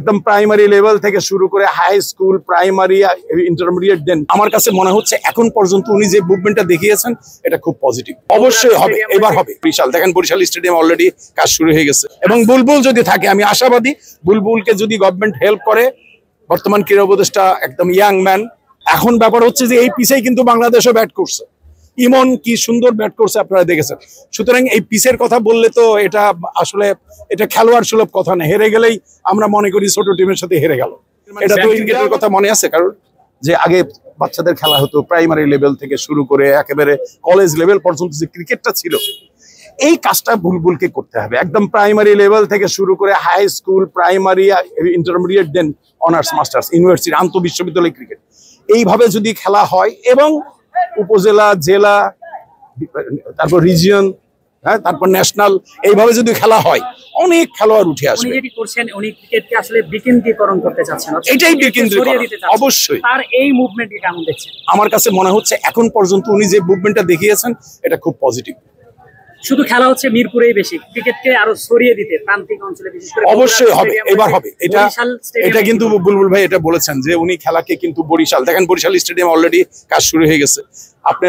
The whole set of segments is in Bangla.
একদম প্রাইমারি লেভেল থেকে শুরু করে হাই স্কুল, প্রাইমারি, ইন্টারমিডিয়েট, দেন আমার কাছে মনে হচ্ছে এখন পর্যন্ত উনি যে মুভমেন্টটা দেখিয়েছেন এটা খুব পজিটিভ। অবশ্যই হবে, এবার হবে। বিশাল দেখেন বরিশাল স্টেডিয়াম অলরেডি কাজ শুরু হয়ে গেছে এবং বুলবুল যদি থাকে, আমি আশাবাদী বুলবুলকে যদি গভর্নমেন্ট হেল্প করে, বর্তমান ক্রীড়া উপদেষ্টা একদম ইয়াং ম্যান। এখন ব্যাপার হচ্ছে যে এই পিচেই কিন্তু বাংলাদেশও ব্যাট করছে, ইমন কি সুন্দর ব্যাট করছে আপনারা দেখেছেন। সুতরাং এই পিচের কথা বললে তো এটা আসলে এটা খেলোয়াড় সুলভ কথা না। হেরে গেলেই আমরা মনে করি ছোট টিমের সাথে হেরে গেল। এটা তো ক্রিকেটের কথা মনে আছে কারণ যে আগে বাচ্চাদের খেলা হতো প্রাইমারি লেভেল থেকে শুরু করে একেবারে কলেজ লেভেল পর্যন্ত যে ক্রিকেটটা ছিল, এই কাজটা বুলবুলকে করতে হবে। একদম প্রাইমারি লেভেল থেকে শুরু করে হাই স্কুল, প্রাইমারি, ইন্টারমিডিয়েট, দেন অনার্স, মাস্টার্স, ইউনিভার্সিটি, আন্তঃবিশ্ববিদ্যালয় ক্রিকেট এইভাবে যদি খেলা হয় এবং উপজেলা, জেলা, তারপর রিজিয়ন, হ্যাঁ, তারপর ন্যাশনাল, এইভাবে যদি খেলা হয় অনেক খেলোয়াড় উঠে আসবে। উনি যেটি করছেন, উনি ক্রিকেটকে আসলে বিকেন্দ্রীকরণ করতে চাচ্ছেন, এটাই বিকেন্দ্রীকরণ। অবশ্যই তার এই মুভমেন্টকে কেমন দেখছেন? আমার কাছে মনে হচ্ছে এখন পর্যন্ত উনি যে মুভমেন্টটা দেখিয়েছেন এটা খুব পজিটিভ। শুধু খেলা হচ্ছে মিরপুরেই বেশি, ক্রিকেটকে আরো ছড়িয়ে দিতে প্রান্তিক অঞ্চলে বিশেষ করে অবশ্যই হবে, এবার হবে। এটা কিন্তু বুলবুল ভাই এটা বলেছেন যে উনি খেলাকে কিন্তু বরিশাল দেখেন বরিশাল স্টেডিয়াম অলরেডি কাজ শুরু হয়ে গেছে। আপনি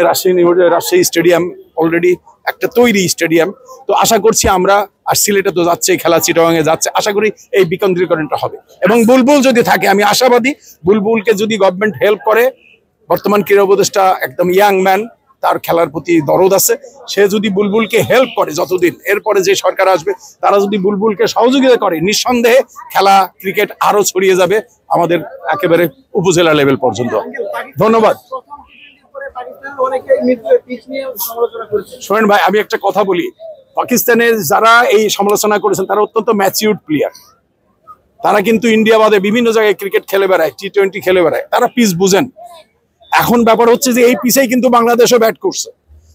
রাজশাহী স্টেডিয়াম অলরেডি একটা তৈরি স্টেডিয়াম। তো আশা করছি আমরা, আর সিলেটে তো যাচ্ছে খেলা, চিটাগাং এ যাচ্ছে, আশা করি এই বিকেন্দ্রীকরণটা হবে এবং বুলবুল যদি থাকে, আমি আশাবাদী বুলবুলকে যদি গভর্নমেন্ট হেল্প করে, বর্তমান ক্রীড়া উপদেষ্টা একদম ইয়াং ম্যান, তার খেলার প্রতি দরদ আছে, সে যদি বুলবুলকে হেল্প করে যতদিন, এরপরে যে সরকার আসবে তারা যদি বুলবুলকে সহযোগিতা করে, নিঃসন্দেহে খেলা ক্রিকেট আরো ছড়িয়ে যাবে আমাদের একেবারে উপজেলা লেভেল পর্যন্ত। ধন্যবাদ। শোনেন ভাই, আমি একটা কথা বলি, পাকিস্তানের যারা এই সমালোচনা করেছেন তারা অত্যন্ত ম্যাচিউরড প্লেয়ার। তারা কিন্তু ইন্ডিয়া বাদে বিভিন্ন জায়গায় ক্রিকেট খেলে বেড়ায়, টি-20 খেলে বেড়ায়, তারা পিচ বুঝেন। এখন ব্যাপার হচ্ছে যে এই পিচেই কিন্তু বাংলাদেশও ব্যাট করছে,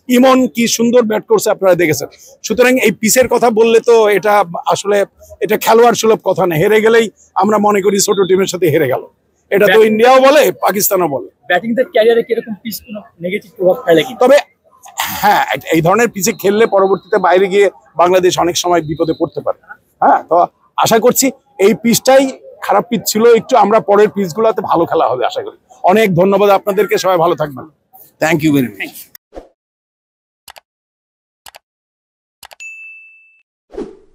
ইমন কি সুন্দর ব্যাট করছে আপনারা দেখেছেন। সুতরাং এই পিচের কথা বললে তো এটা আসলে এটা খেলোয়াড় সুলভ কথা না। হেরে গেলেই আমরা মনে করি ছোট টিমের সাথে হেরে গেল। এটা তো ইন্ডিয়াও বলে, পাকিস্তানও বলে। ব্যাটিংদের ক্যারিয়ারে কি এরকম পিচ কোনো নেগেটিভ প্রভাব ফেলে কি? তবে হ্যাঁ, এই ধরনের পিচে খেললে পরবর্তীতে বাইরে গিয়ে বাংলাদেশ অনেক সময় বিপদে পড়তে পারে। হ্যাঁ, তো আশা করছি এই পিচটাই খারাপ পিচ ছিল একটু, আমরা পরের পিচগুলোতে ভালো খেলা হবে আশা করি। অনেক ধন্যবাদ আপনাদেরকে, সবাই ভালো থাকবেন। Thank you very much.